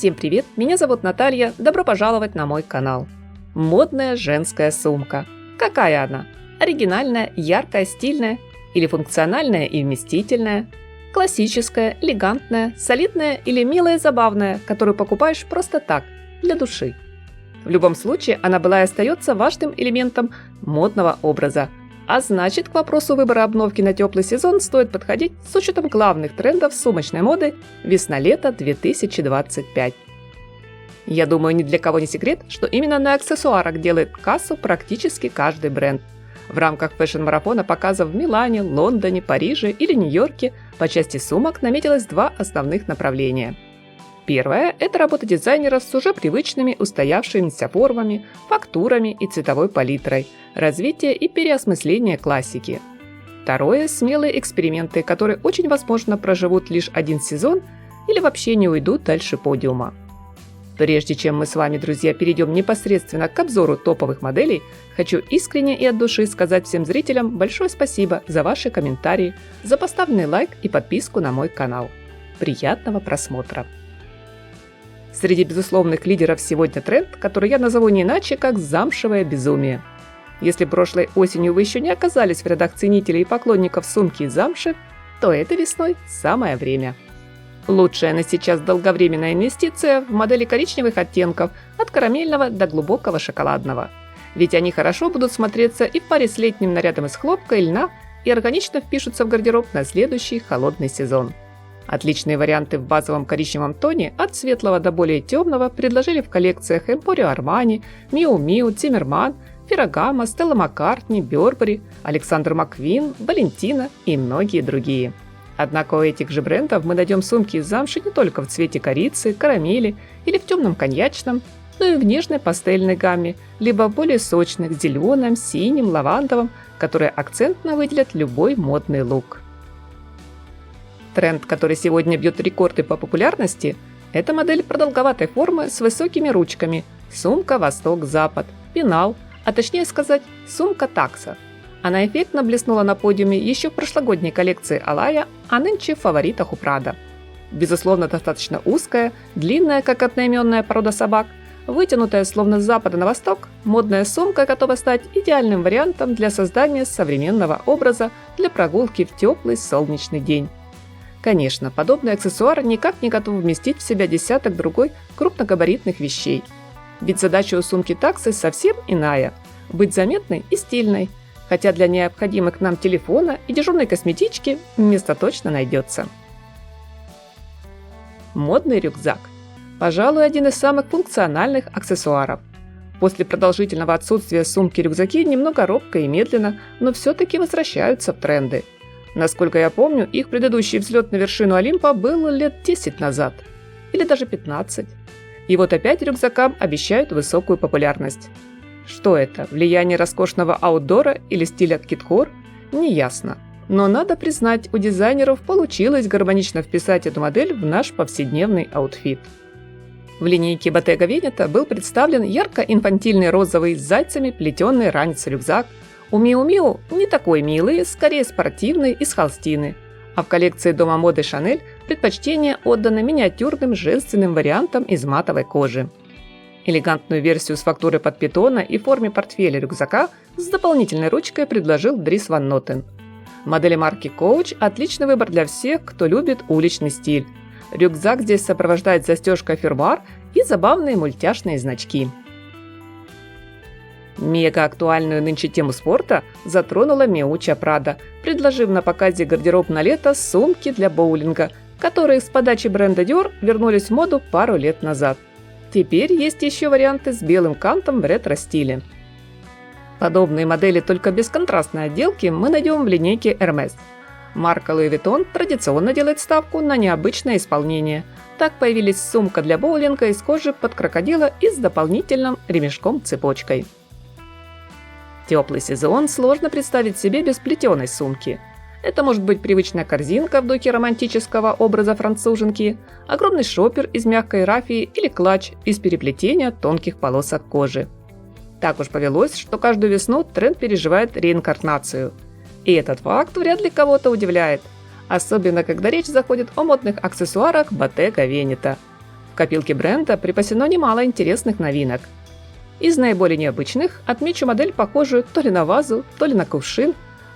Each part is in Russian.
Всем привет, меня зовут Наталья, добро пожаловать на мой канал. Модная женская сумка. Какая она? Оригинальная, яркая, стильная или функциональная и вместительная? Классическая, элегантная, солидная или милая и забавная, которую покупаешь просто так, для души? В любом случае, она была и остается важным элементом модного образа. А значит, к вопросу выбора обновки на теплый сезон стоит подходить с учетом главных трендов сумочной моды весна-лето 2025. Я думаю, ни для кого не секрет, что именно на аксессуарах делает кассу практически каждый бренд. В рамках фэшн-марафона показов в Милане, Лондоне, Париже или Нью-Йорке по части сумок наметилось два основных направления. Первое – это работа дизайнеров с уже привычными устоявшимися формами, фактурами и цветовой палитрой, развитие и переосмысление классики. Второе – смелые эксперименты, которые очень возможно проживут лишь один сезон или вообще не уйдут дальше подиума. Прежде чем мы с вами, друзья, перейдем непосредственно к обзору топовых моделей, хочу искренне и от души сказать всем зрителям большое спасибо за ваши комментарии, за поставленный лайк и подписку на мой канал. Приятного просмотра! Среди безусловных лидеров сегодня тренд, который я назову не иначе, как замшевое безумие. Если прошлой осенью вы еще не оказались в рядах ценителей и поклонников сумки из замши, то этой весной самое время. Лучшая на сейчас долговременная инвестиция в модели коричневых оттенков от карамельного до глубокого шоколадного. Ведь они хорошо будут смотреться и в паре с летним нарядом из хлопка и льна и органично впишутся в гардероб на следующий холодный сезон. Отличные варианты в базовом коричневом тоне от светлого до более темного предложили в коллекциях Emporio Armani, Miu Miu, Zimmermann, Ferragamo, Stella McCartney, Burberry, Alexander McQueen, Valentino и многие другие. Однако у этих же брендов мы найдем сумки из замши не только в цвете корицы, карамели или в темном коньячном, но и в нежной пастельной гамме, либо в более сочных зеленом, синим, лавандовом, которые акцентно выделят любой модный лук. Тренд, который сегодня бьет рекорды по популярности, это модель продолговатой формы с высокими ручками, сумка Восток-Запад, пенал, а точнее сказать, сумка такса. Она эффектно блеснула на подиуме еще в прошлогодней коллекции Алая, а нынче в фаворитах у Прада. Безусловно, достаточно узкая, длинная, как одноименная порода собак, вытянутая словно с запада на восток, модная сумка готова стать идеальным вариантом для создания современного образа для прогулки в теплый солнечный день. Конечно, подобный аксессуар никак не готов вместить в себя десяток другой крупногабаритных вещей. Ведь задача у сумки таксы совсем иная – быть заметной и стильной, хотя для необходимых нам телефона и дежурной косметички место точно найдется. Модный рюкзак. Пожалуй, один из самых функциональных аксессуаров. После продолжительного отсутствия сумки-рюкзаки немного робко и медленно, но все-таки возвращаются в тренды. Насколько я помню, их предыдущий взлет на вершину Олимпа был лет 10 назад. Или даже 15. И вот опять рюкзакам обещают высокую популярность. Что это? Влияние роскошного аутдора или стиля кит-кор? Неясно. Но надо признать, у дизайнеров получилось гармонично вписать эту модель в наш повседневный аутфит. В линейке Bottega Veneta был представлен ярко-инфантильный розовый с зайцами плетеный ранец-рюкзак. У Miu Miu не такой милый, скорее спортивный, из холстины. А в коллекции дома моды Chanel предпочтение отдано миниатюрным женственным вариантам из матовой кожи. Элегантную версию с фактурой под питона и форме портфеля рюкзака с дополнительной ручкой предложил Dries Van Noten. Модели марки Coach – отличный выбор для всех, кто любит уличный стиль. Рюкзак здесь сопровождает застежка фермуар и забавные мультяшные значки. Мега актуальную нынче тему спорта затронула Miuccia Prada, предложив на показе гардероб на лето сумки для боулинга, которые с подачи бренда Dior вернулись в моду пару лет назад. Теперь есть еще варианты с белым кантом в ретро-стиле. Подобные модели только без контрастной отделки мы найдем в линейке Hermès. Марка Louis Vuitton традиционно делает ставку на необычное исполнение. Так появилась сумка для боулинга из кожи под крокодила и с дополнительным ремешком-цепочкой. Теплый сезон сложно представить себе без плетеной сумки. Это может быть привычная корзинка в духе романтического образа француженки, огромный шопер из мягкой рафии или клатч из переплетения тонких полосок кожи. Так уж повелось, что каждую весну тренд переживает реинкарнацию. И этот факт вряд ли кого-то удивляет, особенно когда речь заходит о модных аксессуарах Bottega Veneta. В копилке бренда припасено немало интересных новинок. Из наиболее необычных отмечу модель, похожую то ли на вазу, то ли на кувшин,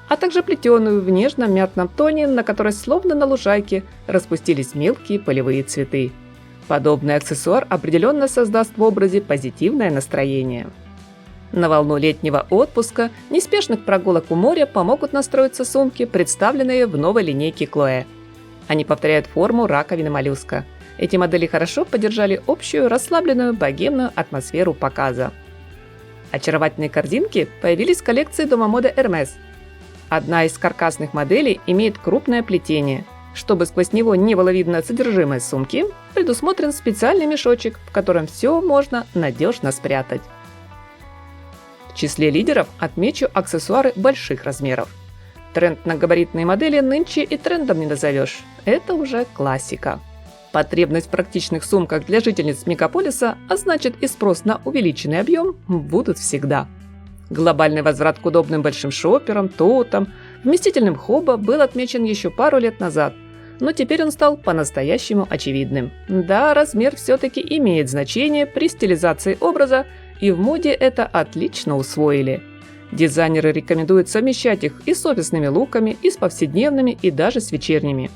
а также плетеную в нежном мятном тоне, на которой словно на лужайке распустились мелкие полевые цветы. Подобный аксессуар определенно создаст в образе позитивное настроение. На волну летнего отпуска, неспешных прогулок у моря помогут настроиться сумки, представленные в новой линейке Chloé. Они повторяют форму раковины моллюска. Эти модели хорошо поддержали общую расслабленную богемную атмосферу показа. Очаровательные корзинки появились в коллекции дома моды Hermès. Одна из каркасных моделей имеет крупное плетение. Чтобы сквозь него не было видно содержимое сумки, предусмотрен специальный мешочек, в котором все можно надежно спрятать. В числе лидеров отмечу аксессуары больших размеров. Тренд на габаритные модели нынче и трендом не назовешь. Это уже классика. Потребность в практичных сумках для жительниц мегаполиса, а значит и спрос на увеличенный объем, будут всегда. Глобальный возврат к удобным большим шоперам, тотам, вместительным хобо был отмечен еще пару лет назад, но теперь он стал по-настоящему очевидным. Да, размер все-таки имеет значение при стилизации образа, и в моде это отлично усвоили. Дизайнеры рекомендуют совмещать их и с офисными луками, и с повседневными, и даже с вечерними.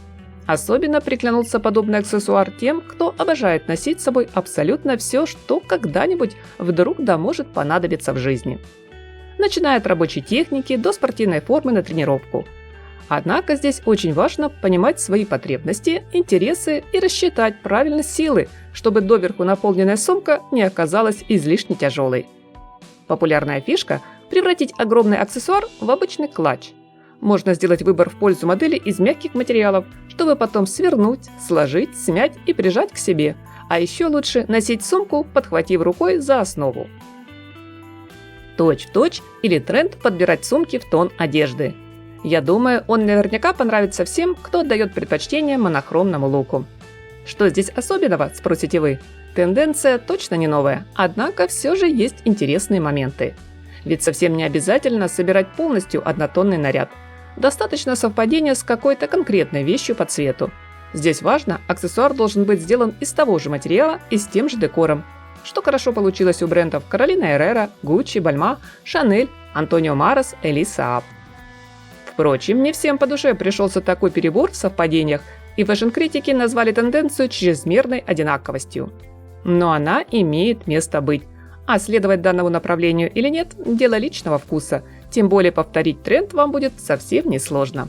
Особенно приглянулся подобный аксессуар тем, кто обожает носить с собой абсолютно все, что когда-нибудь вдруг да может понадобиться в жизни. Начиная от рабочей техники до спортивной формы на тренировку. Однако здесь очень важно понимать свои потребности, интересы и рассчитать правильность силы, чтобы доверху наполненная сумка не оказалась излишне тяжелой. Популярная фишка – превратить огромный аксессуар в обычный клатч. Можно сделать выбор в пользу модели из мягких материалов, чтобы потом свернуть, сложить, смять и прижать к себе. А еще лучше носить сумку, подхватив рукой за основу. Точь-в-точь или тренд подбирать сумки в тон одежды. Я думаю, он наверняка понравится всем, кто отдает предпочтение монохромному луку. Что здесь особенного, спросите вы? Тенденция точно не новая, однако все же есть интересные моменты. Ведь совсем не обязательно собирать полностью однотонный наряд. Достаточно совпадения с какой-то конкретной вещью по цвету. Здесь важно, аксессуар должен быть сделан из того же материала и с тем же декором. Что хорошо получилось у брендов Carolina Herrera, Gucci, Balmain, Chanel, Antonio Maras, Elie Saab. Впрочем, не всем по душе пришелся такой перебор в совпадениях, и фэшн-критики назвали тенденцию чрезмерной одинаковостью. Но она имеет место быть. А следовать данному направлению или нет – дело личного вкуса, тем более повторить тренд вам будет совсем несложно.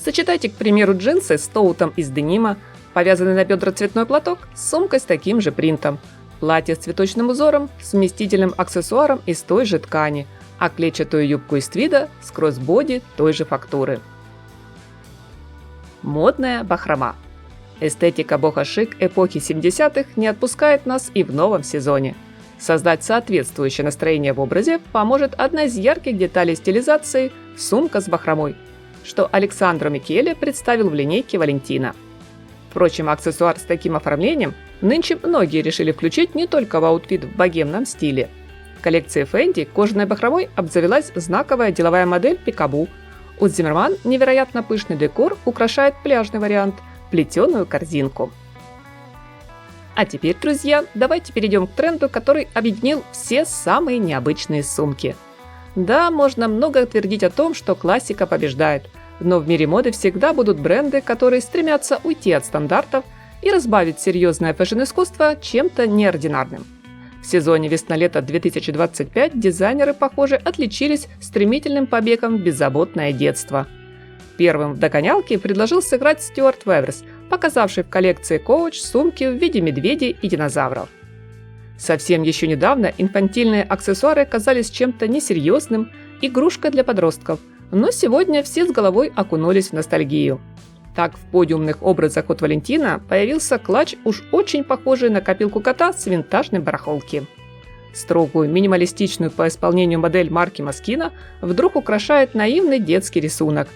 Сочетайте, к примеру, джинсы с тоутом из денима, повязанный на бедра цветной платок с сумкой с таким же принтом, платье с цветочным узором с вместительным аксессуаром из той же ткани, а клетчатую юбку из твида с кросс-боди той же фактуры. Модная бахрома. Эстетика бохо-шик эпохи 70-х не отпускает нас и в новом сезоне. Создать соответствующее настроение в образе поможет одна из ярких деталей стилизации – сумка с бахромой, что Александро Микеле представил в линейке Валентина. Впрочем, аксессуар с таким оформлением нынче многие решили включить не только в аутфит в богемном стиле. В коллекции Fendi кожаной бахромой обзавелась знаковая деловая модель Пикабу. У Zimmermann невероятно пышный декор украшает пляжный вариант – плетеную корзинку. А теперь, друзья, давайте перейдем к тренду, который объединил все самые необычные сумки. Да, можно много твердить о том, что классика побеждает, но в мире моды всегда будут бренды, которые стремятся уйти от стандартов и разбавить серьезное фэшн-искусство чем-то неординарным. В сезоне весна-лето 2025 дизайнеры, похоже, отличились стремительным побегом в беззаботное детство. Первым в догонялке предложил сыграть Стюарт Веверс, показавший в коллекции Coach сумки в виде медведей и динозавров. Совсем еще недавно инфантильные аксессуары казались чем-то несерьезным, игрушкой для подростков, но сегодня все с головой окунулись в ностальгию. Так, в подиумных образах от Валентина появился клатч, уж очень похожий на копилку кота с винтажной барахолки. Строгую, минималистичную по исполнению модель марки Moschino вдруг украшает наивный детский рисунок,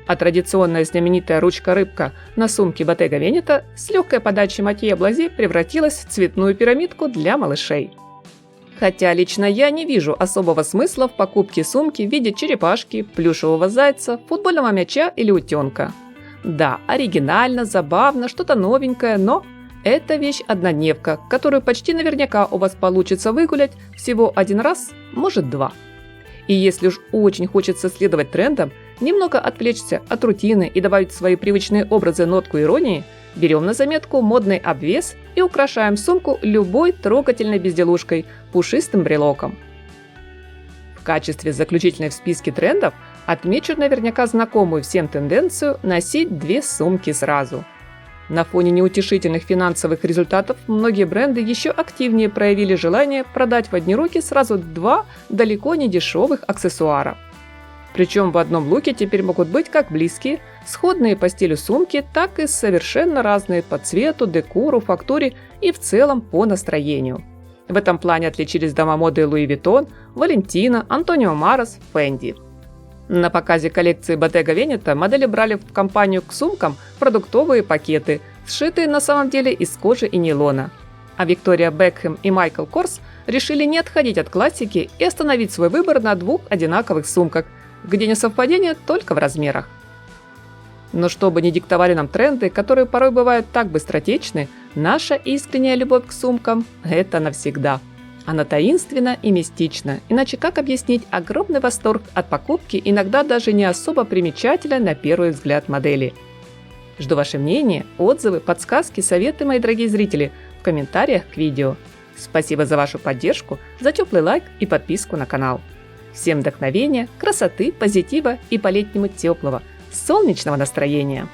а традиционная знаменитая ручка-рыбка на сумке Bottega Veneta с легкой подачей Матье Блази превратилась в цветную пирамидку для малышей. Хотя лично я не вижу особого смысла в покупке сумки в виде черепашки, плюшевого зайца, футбольного мяча или утенка. Да, оригинально, забавно, что-то новенькое, но Это вещь-однодневка, которую почти наверняка у вас получится выгулять всего один раз, может два. И если уж очень хочется следовать трендам, немного отвлечься от рутины и добавить в свои привычные образы нотку иронии, берем на заметку модный обвес и украшаем сумку любой трогательной безделушкой, пушистым брелоком. В качестве заключительной в списке трендов отмечу наверняка знакомую всем тенденцию носить две сумки сразу. На фоне неутешительных финансовых результатов многие бренды еще активнее проявили желание продать в одни руки сразу два далеко не дешевых аксессуара. Причем в одном луке теперь могут быть как близкие, сходные по стилю сумки, так и совершенно разные по цвету, декору, фактуре и в целом по настроению. В этом плане отличились дома моды Louis Vuitton, Valentino, Antonio Marras, Fendi. На показе коллекции Bottega Veneta модели брали в компанию к сумкам продуктовые пакеты, сшитые на самом деле из кожи и нейлона. А Виктория Бекхэм и Майкл Корс решили не отходить от классики и остановить свой выбор на двух одинаковых сумках, где несовпадение только в размерах. Но чтобы не диктовали нам тренды, которые порой бывают так быстротечны, наша искренняя любовь к сумкам – это навсегда. Она таинственна и мистична, иначе как объяснить огромный восторг от покупки иногда даже не особо примечательной на первый взгляд модели? Жду ваше мнение, отзывы, подсказки, советы, мои дорогие зрители, в комментариях к видео. Спасибо за вашу поддержку, за теплый лайк и подписку на канал. Всем вдохновения, красоты, позитива и по-летнему теплого, солнечного настроения!